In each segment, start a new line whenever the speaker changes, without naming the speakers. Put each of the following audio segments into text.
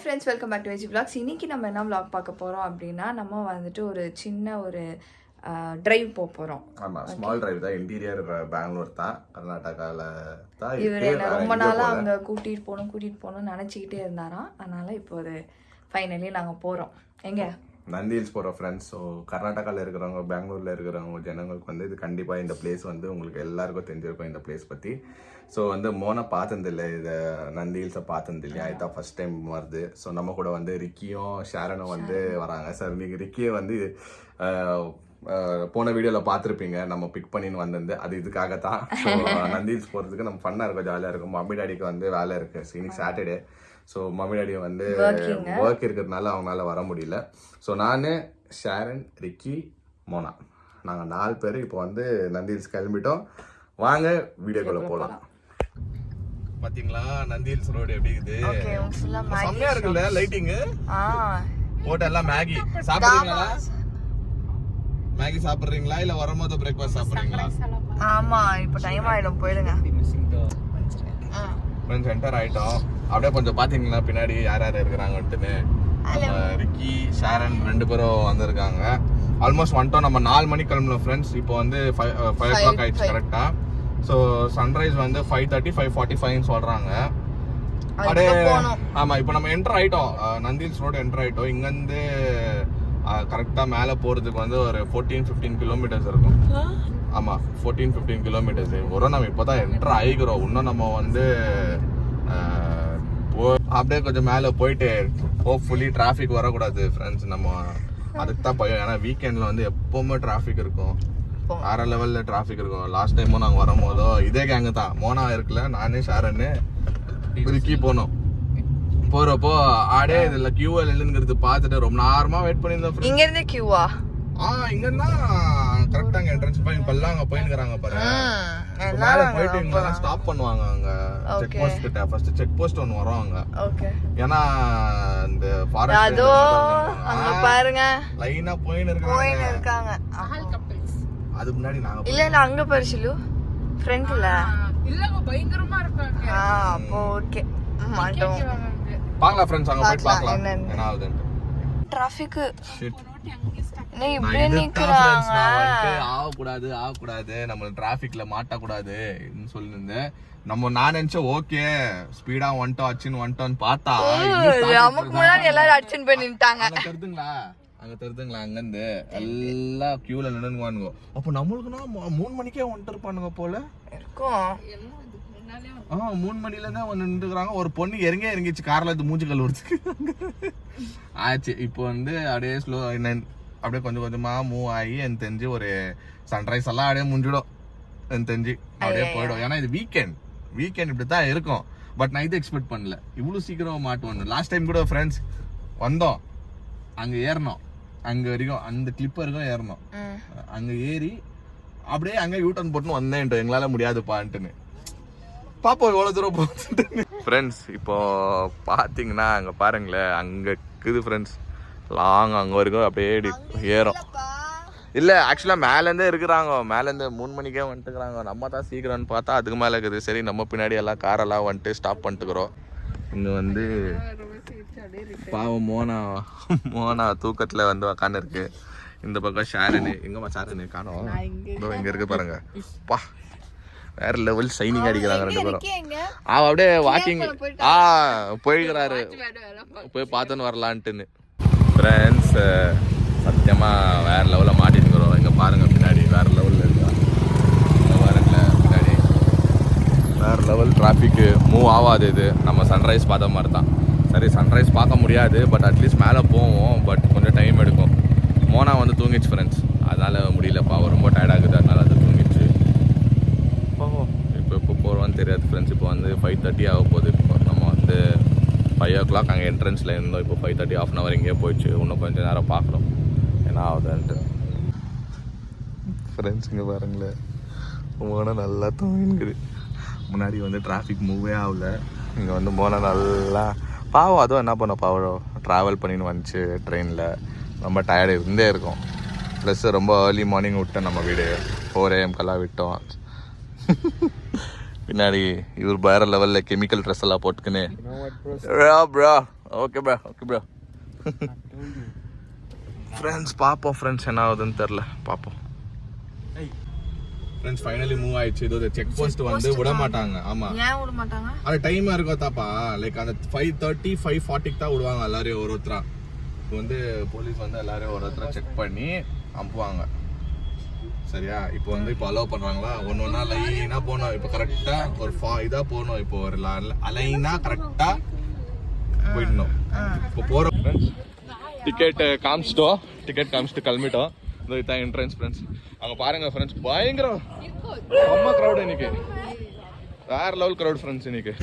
Friends, welcome back to veggie vlogs. இன்றைக்கி நம்ம என்ன விளாக் பார்க்க போகிறோம் அப்படின்னா, நம்ம வந்துட்டு ஒரு சின்ன ஒரு ட்ரைவ் போக போகிறோம்.
ஆமாம், ஸ்மால் ட்ரைவ் தான். இன்டீரியர் பெங்களூர் தான், கர்நாடகாவில் தான்.
இவர் என்ன ரொம்ப நாளாக அங்கே கூட்டிகிட்டு போகணும்னு நினச்சிக்கிட்டே இருந்தாராம். அதனால் இப்போ ஒரு ஃபைனலி நாங்கள் போகிறோம். எங்கே?
நந்தி ஹில்ஸ் போகிறோம் ஃப்ரெண்ட்ஸ். ஸோ கர்நாடகாவில் இருக்கிறவங்க, பெங்களூரில் இருக்கிறவங்க ஜனங்களுக்கு வந்து இது கண்டிப்பாக இந்த பிளேஸ் வந்து உங்களுக்கு எல்லாருக்கும் தெரிஞ்சிருக்கும் இந்த பிளேஸ் பற்றி. ஸோ வந்து மோனா பார்த்ததில்லை, இதை நந்தி ஹில்ஸை பார்த்தது இல்லையா, இதுதான் ஃபர்ஸ்ட் டைம் வருது. ஸோ நம்ம கூட வந்து ரிக்கியும் ஷாரனும் வந்து வராங்க. சார், நீங்கள் ரிக்கியை வந்து போன வீடியோவில் பார்த்துருப்பீங்க, நம்ம பிக் பண்ணின்னு வந்திருந்து அது இதுக்காகத்தான். ஸோ நந்தி ஹில்ஸ் போகிறதுக்கு நம்ம ஃபன்னாக இருக்கும், ஜாலியாக இருக்கும். மம்மி டாடிக்கு வந்து வேலை இருக்குது, இன்னைக்கு சாட்டர்டே. ஸோ மம்மி டாடி வந்து ஒர்க் இருக்கிறதுனால அவங்களால வர முடியல. ஸோ நான், ஷாரன், ரிக்கி, மோனா, நாங்கள் 4 பேர் இப்போ வந்து நந்தி ஹில்ஸ் கிளம்பிட்டோம். வாங்க வீடியோக்குள்ள போகலாம். பாத்தீங்களா நந்தி ஹில்ஸ் ரோடு எப்படி இருக்குது? செம்மையா இருக்குல்ல லைட்டிங்கு போட்டு. எல்லாம் மேகி சாப்பிடுறீங்களா? மேகி சாப்பிடுறீங்களா இல்ல வரும்போது பிரேக்ஃபாஸ்ட் சாப்பிடுறீங்களா?
ஆமா, இப்போ டைம் ஆயிடும், போயிடுங்க.
ஃப்ரெண்ட்ஸ் என்டர் ஆயிட்டோம். அப்படியே கொஞ்சம் பாத்தீங்களா பின்னாடி யார் யார் இருக்கிறாங்கன்ட்டுன்னு. ரிக்கி, ஷாரன் 2 பேரும் வந்திருக்காங்க. ஆல்மோஸ்ட் வந்துட்டோம். நம்ம 4 மணிக்கு கிளம்பணும் ஃப்ரெண்ட்ஸ். இப்போ வந்து 5 o'clock ஆயிடுச்சு கரெக்டா. ஸோ சன்ரைஸ் வந்து 5:30 5:45 சொல்றாங்க. அப்படியே ஆமா, இப்போ நம்ம என்டர் ஆயிட்டோம், நந்தி ஹில்ஸ் ரோடு என்டர் ஆயிட்டோம். இங்கேருந்து கரெக்டாக மேலே போகிறதுக்கு வந்து ஒரு 14-15 கிலோமீட்டர்ஸ் இருக்கும். ஆமாம், 14-15 கிலோமீட்டர்ஸ் வரும். நம்ம இப்போ தான் என்டர் ஆகிக்கிறோம். இன்னும் நம்ம வந்து அப்படியே கொஞ்சம் மேலே போயிட்டு ஹோப்ஃபுல்லி டிராஃபிக் வரக்கூடாது ஃப்ரெண்ட்ஸ். நம்ம அதுக்கு தான் பயம். ஏன்னா வீக்கெண்டில் வந்து எப்போவுமே டிராஃபிக் இருக்கும், வேற லெவலில் டிராஃபிக் இருக்கும். லாஸ்ட் டைமும் நாங்கள் வரும்போதோ இதே கேங்கு தான், மோனா இருக்குல்ல, நானே ஷாரன்னு ரிக்கி போனோம். போறப்போ ஆடே இதுல கியூவா இல்லைங்கிறது பார்த்துட்டு ரொம்ப நேரமா வெயிட் பண்ணியிருந்தோம்.
இங்க இருந்து கியூவா?
இங்க இருந்தா கரெக்டா அங்க என்ட்ரன்ஸ் பாயிண்ட் இப்பெல்லாம் அங்க போயின்னுறாங்க பாரு. மேல போயிட்டு இங்க ஸ்டாப் பண்ணுவாங்க அங்க செக் போஸ்ட் கிட்ட. ஃபர்ஸ்ட் செக் போஸ்ட் ஒன்னு வரும் அங்க. ஓகே. ஏன்னா இந்த ஃபாரஸ்ட்
அதோ அங்க பாருங்க
லைனா போயின்னு இருக்காங்க. அது முன்னாடி நாங்க
இல்ல அங்க பரிசிலு ஃப்ரண்ட்ல இல்லங்க பயங்கரமா இருக்காங்க. அப்போ ஓகே மாட்டோம்.
பார்க்கலாம் ஃப்ரெண்ட்ஸ், அங்க போய் பார்க்கலாம் என்ன ஆகுதுன்னு.
டிராஃபிக்
நீ இப்படியே நிக்கறாங்க. ஆகக்கூடாது நம்ம டிராஃபிக்ல மாட்டக்கூடாதுன்னு சொல்லிருந்தேன். நான் நினைச்சேன் ஓகே ஸ்பீடா வந்துட்டோன்னு பார்த்தா
நமக்கு முன்னாடி எல்லாரும் அடிச்சுன்னு போய் நின்னுட்டாங்க.
அங்க தெரிதுங்களா, அங்க இருந்து எல்லாம் கியூல நின்னுவானுங்க. அப்ப நம்மளுக்குன்னா 3 மணிக்கே வந்துட்டு இருப்பானுங்க போல இருக்கும். 3 மணில தான் நின்றுக்கிறாங்க. ஒரு பொண்ணு இறங்கிச்சு கார்ல இருந்து மூஞ்சி கழுவுறதுக்கு ஆச்சு. இப்போ வந்து அப்படியே ஸ்லோ அப்படியே கொஞ்சம் கொஞ்சமா மூவ் ஆகி எனக்கு தெரிஞ்சு ஒரு சன்ரைஸ் எல்லாம் அப்படியே முடிஞ்சிடும் எனக்கு தெரிஞ்சு, அப்படியே போயிடும். ஏன்னா இது வீக்கெண்ட் இப்படித்தான் இருக்கும். பட் நான் இது எக்ஸ்பெக்ட் பண்ணல இவ்வளவு சீக்கிரம் மாட்டுவோம். லாஸ்ட் டைம் கூட ஃப்ரெண்ட்ஸ் வந்தோம், அங்க ஏறணும், அங்க வரைக்கும் அந்த கிளிப் வரைக்கும் ஏறணும். அங்க ஏறி அப்படியே அங்க யூட்டர்ன் போட்டுன்னு வந்தேன். எங்களால முடியாதுப்பான்ட்டுன்னு பாப்போம் எவ்வளவு தூரம் போச்சுட்டு. ஃப்ரெண்ட்ஸ் இப்போ பாத்தீங்கன்னா அங்க பாருங்களேன், அங்க இருக்குது ஃப்ரெண்ட்ஸ் லாங் அங்க வரைக்கும் அப்படியே ஏறும். இல்ல ஆக்சுவலா மேலேருந்தே இருக்கிறாங்க, மேலேருந்து 3 மணிக்கே வந்துட்டுக்கிறாங்க. நம்ம தான் சீக்கிரம்னு பார்த்தா அதுக்கு மேலே இருக்குது. சரி நம்ம பின்னாடி எல்லாம் காரெல்லாம் வந்துட்டு ஸ்டாப் பண்ணிட்டுக்கிறோம். இங்க வந்து பாவம் மோனா தூக்கத்துல வந்து உக்காந்து இருக்கு. இந்த பக்கம் ஷாரனு, எங்கம்மா ஷாரனு காணோம், இங்க இருக்கு பாருங்க. பா வேற லெவல் ஷைனிங் அடிக்கிறாங்க 2 பேரும். அப்படியே வாக்கிங் போயிருக்கிறாரு, போய் பார்த்துன்னு வரலான்ட்டுன்னு. ஃப்ரெண்ட்ஸ் சத்தியமா வேற லெவலில் மாட்டிருக்கிறோம். இங்க பாருங்க பின்னாடி வேற லெவலில் இருக்கா பாருங்களேன், பின்னாடி வேற லெவல் டிராஃபிக்கு மூவ் ஆகாது. இது நம்ம சன்ரைஸ் பார்த்த மாதிரி தான். சரி சன்ரைஸ் பார்க்க முடியாது, பட் அட்லீஸ்ட் மேலே போவோம். பட் கொஞ்சம் டைம் எடுக்கும். மோனா வந்து தூங்கிடுச்சு ஃப்ரெண்ட்ஸ், அதனால முடியலப்பா, ரொம்ப டயர்டாகுது, அதனால அது தூங்கிடுச்சு. இப்போ போகிறோன்னு தெரியாது ஃப்ரெண்ட்ஸ். இப்போ வந்து 5:30 ஆக போகுது. இப்போ நம்ம வந்து 5 o'clock அங்கே என்ட்ரன்ஸில் இருந்தோம். இப்போ 5:30 half an hour இங்கேயே போயிடுச்சு. இன்னும் கொஞ்சம் நேரம் பார்க்குறோம் என்ன ஆகுதுன்ட்டு. ஃப்ரெண்ட்ஸ் இங்கே பாருங்களேன், மோனா நல்லா தூங்கினுக்குது. முன்னாடி வந்து டிராஃபிக் மூவே ஆகல. இங்கே வந்து மோனா நல்லா பாவம். அதுவும் என்ன பண்ண பாவம், ட்ராவல் பண்ணின்னு வந்துச்சு ட்ரெயினில். ரொம்ப டயர்டு இருந்தே இருக்கும். ப்ளஸ் ரொம்ப ஏர்லி மார்னிங் விட்டோம், நம்ம வீடு 4 AM விட்டோம். பின்னாடி இவர் வேற லெவலில் கெமிக்கல் ட்ரெஸ் எல்லாம் போட்டுக்கின்னு ப்ரோ ஓகே ப்ரோ ஃப்ரெண்ட்ஸ் பார்ப்போம் ஃப்ரெண்ட்ஸ் என்ன ஆகுதுன்னு தெரில பார்ப்போம் ஃப்ரெண்ட்ஸ் ஃபைனலி மூவ் ஆயிடுச்சு. இது செக் போஸ்ட் வந்து விட மாட்டாங்க. ஆமா
ஏன் விட மாட்டாங்க?
அது டைமா இருக்கும் தாப்பா. லைக் அந்த 5:30 5:40 தான் விடுவாங்க எல்லாரையும் ஒருத்தரா. இப்போ வந்து போலீஸ் வந்து எல்லாரையும் ஒருத்தரா செக் பண்ணி அனுப்புவாங்க. சரியா? இப்போ வந்து இப்போ அலோவ் பண்றாங்களா? ஒன்னொன்னா லைனா போகணும். இப்போ கரெக்டா ஒரு இதா போகணும். இப்போ ஒரு லைனா கரெக்டா போயிடணும். இப்போ போறோம் ஃப்ரெண்ட்ஸ். டிக்கெட் காமிச்சிட்டு கிளம்பிட்டோம். இதுதான் என்ட்ரன்ஸ் ஃப்ரெண்ட்ஸ். அங்கே பாருங்க ஃப்ரெண்ட்ஸ், பயங்கரம் செம்ம க்ரௌட் இன்னைக்கு. வேற லெவல் க்ரௌட் ஃப்ரெண்ட்ஸ் இன்னைக்கு.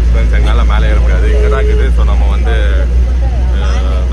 ஃப்ரெண்ட்ஸ் எங்களால் மேலே ஏற முடியாது, இங்கே தான் இருக்குது. ஸோ நம்ம வந்து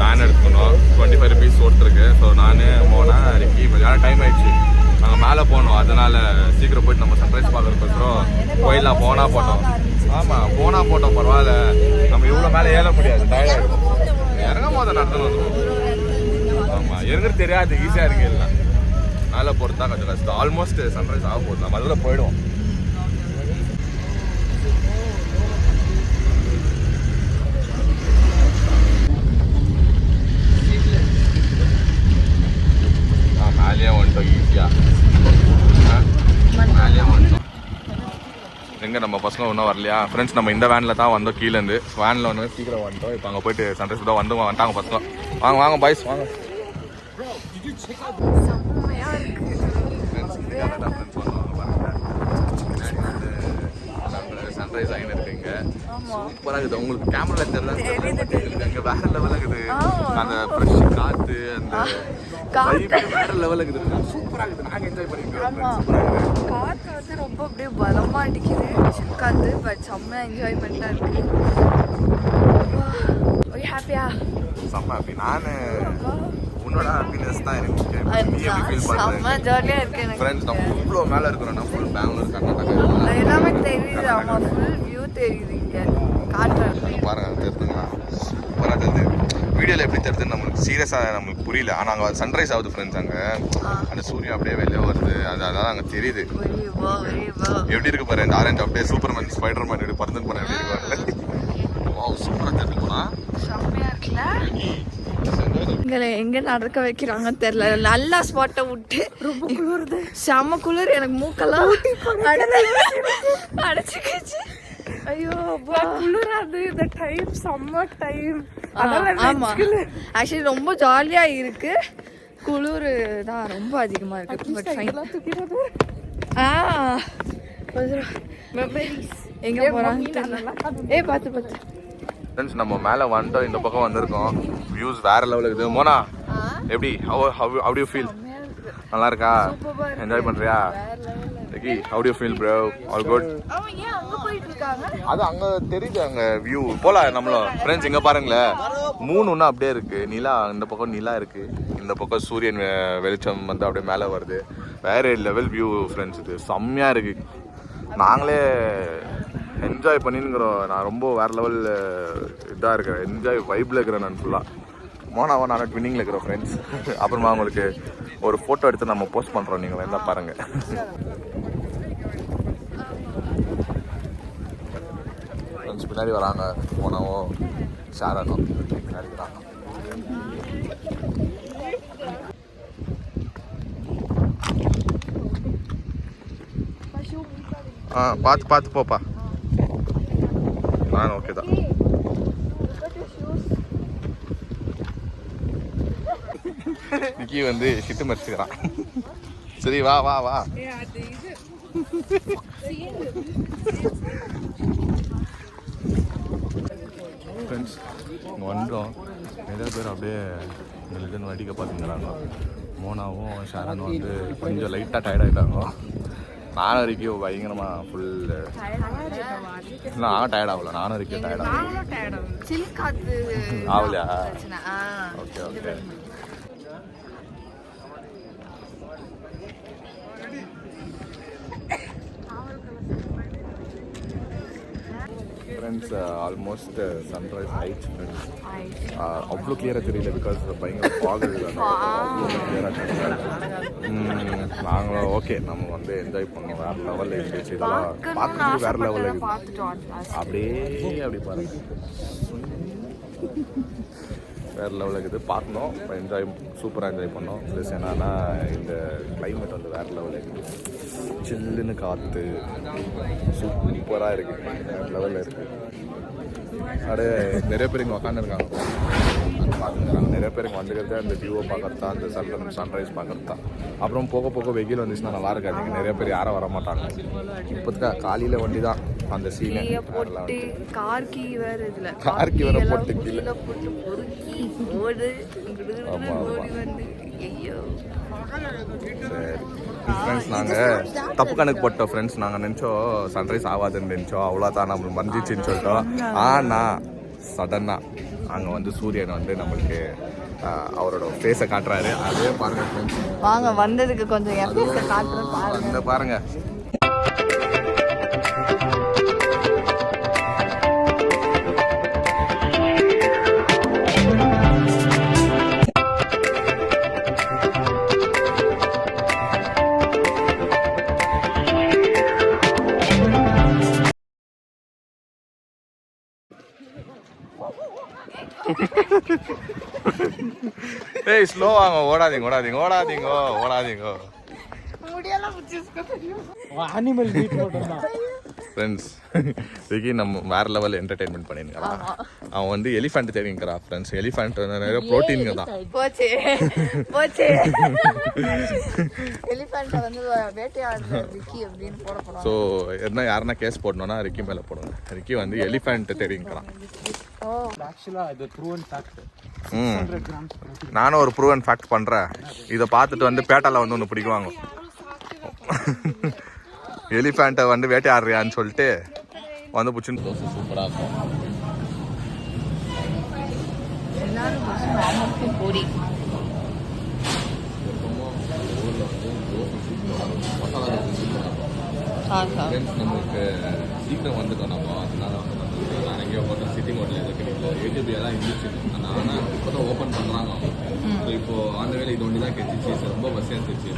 வேன் எடுத்துக்கணும். 25 rupees ஒருத்தருக்கு. ஸோ நான் மோனா ரிக்கி ஏன்னா டைம் ஆயிடுச்சு, நாங்கள் மேலே போகணும். அதனால சீக்கிரம் போயிட்டு நம்ம சன்ரைஸ் பார்க்குறதுக்கோசரம் போயிடலாம். போட்டோம். ஆமாம் போட்டோம் பரவாயில்ல. நம்ம இவ்வளோ மேலே ஏற முடியாது, டயர்டாக இருக்கும். இறங்கும் போது நடந்து வந்துடும். ஆமாம் இறங்குறது தெரியாது, ஈஸியாக இறங்கிடலாம். மேலே போகிறது தான் கொஞ்சம் கஷ்டம். ஆல்மோஸ்ட் சன்ரைஸ் ஆக போகுது, நம்ம அதில் போயிடுவோம். மேலேயே வந்துட்டோம் ஈஸியாக. மேலேயே வந்துட்டோம். எங்கே நம்ம பசங்க ஒன்றும் வரலையா ஃப்ரெண்ட்ஸ்? நம்ம இந்த வேனில் தான் வந்தோம் கீழேருந்து. வேனில் வந்து சீக்கிரம் வந்துட்டோம். இப்போ அங்கே போயிட்டு சன்ரைஸ் தான் வந்துட்டாங்க பசங்க. வாங்க பாய்ஸ் வாங்க. சன்ரைஸ் ஆகின்னு இருக்குங்க. சூப்பராக இருக்குது. உங்களுக்கு கேமரா தெரியல, அங்கே வேற லெவலில் இருக்குது. அந்த ஃப்ரெஷ் காற்று, அந்த வேற லெவலில் இருக்குது. சூப்பராக இருக்குது. நாங்கள் என்ஜாய் பண்ணிக்கிறோம்.
காற்று வந்து ரொம்ப அப்படியே பலமாக அடிக்குது காற்று. பட் செம்ம என்ஜாய்மெண்ட்டாக இருக்கு. ஹாப்பியா? செம்ம ஹாப்பி.
நான் உன்னோட ஹாப்பினஸ் தான் எனக்கு.
செம்ம ஜாலியாக இருக்கு எனக்கு.
ஃப்ரெண்ட்ஸ் நம்ம இவ்வளோ மேலே இருக்கிறோம். நம்ம ஃபுல் பெங்களூர் கர்நாடகா
எல்லாமே தெரியுது. ஆமாம் ஃபுல் வியூ தெரியுது இங்கே. காற்று
பாருங்க தெரியுதுங்களா? சூப்பராக தெரியுது. வீடியோவில் எப்படி தெரியுதுன்னு நம்மளுக்கு சீரியஸாக நம்மளுக்கு புரியல. ஆனால் அங்கே சன்ரைஸ் ஆகுது ஃப்ரெண்ட்ஸ். அங்கே அந்த சூரியன் அப்படியே வெளியே வருது. அதான் அங்கே தெரியுது. எப்படி இருக்கு பாரு இந்த ஆரஞ்சு அப்படியே சூப்பர்மேன் ஸ்பைடர்மேன் இப்படி பறந்துட்டு போன எப்படி இருக்கு. சூப்பராக தெரிஞ்சு போனா
செம்மையா இருக்குல்ல? எங்களை எங்க நடக்க வைக்கிறாங்கன்னு தெரியல. நல்லா ஸ்பாட்டை விட்டு ரொம்ப குளிருது. செம்ம குளிர். எனக்கு மூக்கெல்லாம் அடைச்சிக்கிச்சு. ஐயோ குளிராது. இந்த டைம் செம்ம டைம். ஆமா ஆக்சுவலி ரொம்ப ஜாலியா இருக்கு. குளிர் தான் ரொம்ப அதிகமா இருக்கு. எங்க போறாங்க பார்த்து
ஃப்ரெண்ட்ஸ். நம்ம மேலே வந்துட்டோம். இந்த பக்கம் வந்திருக்கோம். வியூஸ் வேற லெவலில் இருக்குது. மோனா எப்படி how do you feel? நல்லா இருக்கா? என்ஜாய் பண்றியா? Ricky, how do you feel bro? All good? அது அங்க தெரியுது, அங்க வியூ போலாம் நம்மளும். ஃப்ரெண்ட்ஸ் இங்க பாருங்களேன், மூணு ஒன்று அப்படியே இருக்கு. நிலா இந்த பக்கம் நிலா இருக்கு, இந்த பக்கம் சூரியன் வெளிச்சம் வந்து அப்படியே மேலே வருது. வேற லெவல் வியூ ஃப்ரெண்ட்ஸ். இது செம்மையா இருக்கு. நாங்களே என்ஜாய் பண்ணினுங்கிறோம். நான் ரொம்ப வேற லெவல் இதாக இருக்கிறேன். என்ஜாய் வைப்பில் இருக்கிறேன் நான் ஃபுல்லாக. மோனாவா நான் ட்வின்னிங்கில் இருக்கிறோம் ஃப்ரெண்ட்ஸ். அப்புறமா உங்களுக்கு ஒரு ஃபோட்டோ எடுத்து நம்ம போஸ்ட் பண்ணுறோம். நீங்கள் வேணா பாருங்கள். ஃப்ரெண்ட்ஸ் பின்னாடி வராங்க. மோனாவோ ஷாரானோ பின்னாடி வராங்க. பார்த்து போப்பா. ஓகே தான். நிக்கி வந்து சிட்டு மறைச்சுக்கிறான். சரி வா ஃப்ரெண்ட்ஸ் இங்கே வந்துட்டோம். நிறைய பேர் அப்படியே எங்களுக்கு வண்டிக்க பார்த்துக்கிறாங்க. மோனாவும் ஷாரானும் வந்து கொஞ்சம் லைட்டாக டயர்டாகிட்டாங்க. நானும் வரைக்கும் பயங்கரமாக ஃபுல் நான் டயர்ட் ஆகல. நானும் வரைக்கும் டயர்ட் ஆகலையா? Okay friends. ஆல்மோஸ்ட் சன்ரைஸ் ஆயிடுச்சு ஃப்ரெண்ட்ஸ். அவ்வளோ கிளியராக தெரியல பிகாஸ் பயங்கர ஃபாக் அவ்வளோ கிளியராக நாங்கள் ஓகே நம்ம வந்து என்ஜாய் பண்ணோம். வேறு லெவலில் இருந்துச்சு. இதெல்லாம் பார்க்கறது வேறு லெவலில் இருக்குது. அப்படி பாருங்க வேறு லெவலில் இருக்குது. பார்க்கணும், என்ஜாய் சூப்பராக என்ஜாய் பண்ணோம். ப்ளஸ் என்னன்னா இந்த கிளைமேட் வந்து வேறு லெவலில் இருக்குது. சில்லுன்னு காற்று சூப்பராக இருக்குது. வேறு லெவலில் இருக்குது. அப்படியே நிறைய பேர் இங்கே உக்காந்துருக்காங்க. பார்த்துருக்காங்க நிறைய பேர் இங்கே வந்துக்கிறதே அந்த வியூவை பார்க்கறதா, அந்த சன்ரைஸ் பார்க்கறது தான். அப்புறம் போக போக வெயில் வந்துச்சுன்னா நல்லா இருக்காது. இங்கே நிறைய பேர் யாரும் வர மாட்டாங்க. இப்போதுக்கா காலையில் வண்டி தான் அந்த சீனை. கார் கீ வேறு போட்டு கீழே. ஃப்ரெண்ட்ஸ் நாங்கள் தப்பு கணக்கு போட்டோம். ஃப்ரெண்ட்ஸ் நாங்கள் நினச்சோம் சன்ரைஸ் ஆகாதுன்னு நினச்சோம். அவ்வளோதான் நம்மளுக்கு மறைஞ்சிச்சின்னு சொல்லிட்டோம். ஆனால் சடனாக அங்கே வந்து சூரியன் வந்து நம்மளுக்கு அவரோட ஃபேஸை காட்டுறாரு. அதே பாருங்க ஃப்ரெண்ட்ஸ்.
வாங்க வந்ததுக்கு கொஞ்சம்
இந்த பாருங்க. ஏய் ஸ்லோ வாங்க, ஓடாதீங்க ஓடாதீங்க ஓடாதீங்க ஓடாதீங்க. ஃப்ரெண்ட்ஸ் விக்கி நம்ம வேற லெவல் என்டர்டெயின்மெண்ட் பண்ணிருக்கான். அவன் வந்து எலிஃபண்ட் தெரியுங்கிறான். ஃப்ரெண்ட்ஸ் எலிஃபண்ட் வந்து நிறைய ப்ரோட்டீனுங்க தான்.
போச்சு போச்சு. எலிஃபண்ட் வந்து வேட்டையாடுற விக்கி அப்படின்னு போட போறாங்க.
ஸோ என்ன யாருன்னா கேஸ் போடணும்னா ரிக்கி மேலே போடுங்க. ரிக்கி வந்து எலிஃபண்ட் தெரியுங்கிறான். நானும் ஒரு ப்ரூவன் ஃபேக்ட் பண்றேன். இதை பார்த்துட்டு வந்து பேட்டால வந்து ஒன்று பிடிக்குவாங்க. எலிஃபண்ட்டை வந்து வேட்டையாடுறியான்னு சொல்லிட்டு வந்து பிடிச்சின்னு தோசை சூப்பராக இருக்கும். நம்மளுக்கு சீக்கிரம் வந்துட்டோம் நம்ம. அதனால வந்து நான் எங்கேயோ ஹோட்டல் சிட்டிங் ஹோட்டல் எதுக்கு இல்லை ஏடிபியாக தான் இருந்துச்சு. ஆனால் இப்போ தான் ஓப்பன் பண்ணுறாங்க. ஸோ இப்போது அந்த வேலை இது ஒன்று தான் கெச்சிச்சு. ரொம்ப பஸ்ஸாக இருந்துச்சு.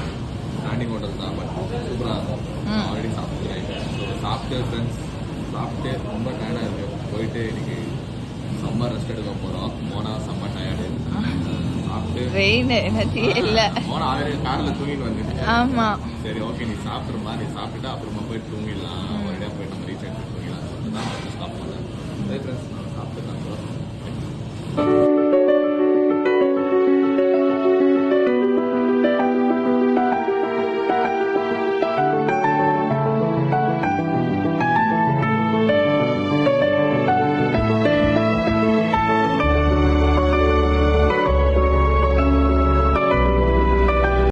ஸ்டாண்டிங் ஹோட்டல் தான், பட் சூப்பராக இருக்கும். ஆல்ரெடி சாப்பிட்டுக்கிறேன். ஸோ சாப்பிட்டு ஃப்ரெண்ட்ஸ் சாப்பிட்டு ரொம்ப டயர்டாக இருக்குது. போயிட்டு இன்னைக்கு செம்ம ரெஸ்ட் எடுக்க போகிறோம். மோனா செம்ம டயர்டு. சாப்பிட்டு மோனா ஆல்ரெடி காரில் தூங்கிட்டு வந்துச்சு. ஆமாம் சரி ஓகே நீ சாப்பிட்ருமா, நீ சாப்பிட்டுட்டு அப்புறமா போயிட்டு தூங்கிடலாம். ஒரேடியாக போயிட்டு நம்ம ரீச் ஆகிட்டு தூங்கிடலாம் சொல்லிட்டு தான் ஸ்டாப் பண்ணேன். சரி ஃப்ரெண்ட்ஸ் சாப்பிட்டு தான்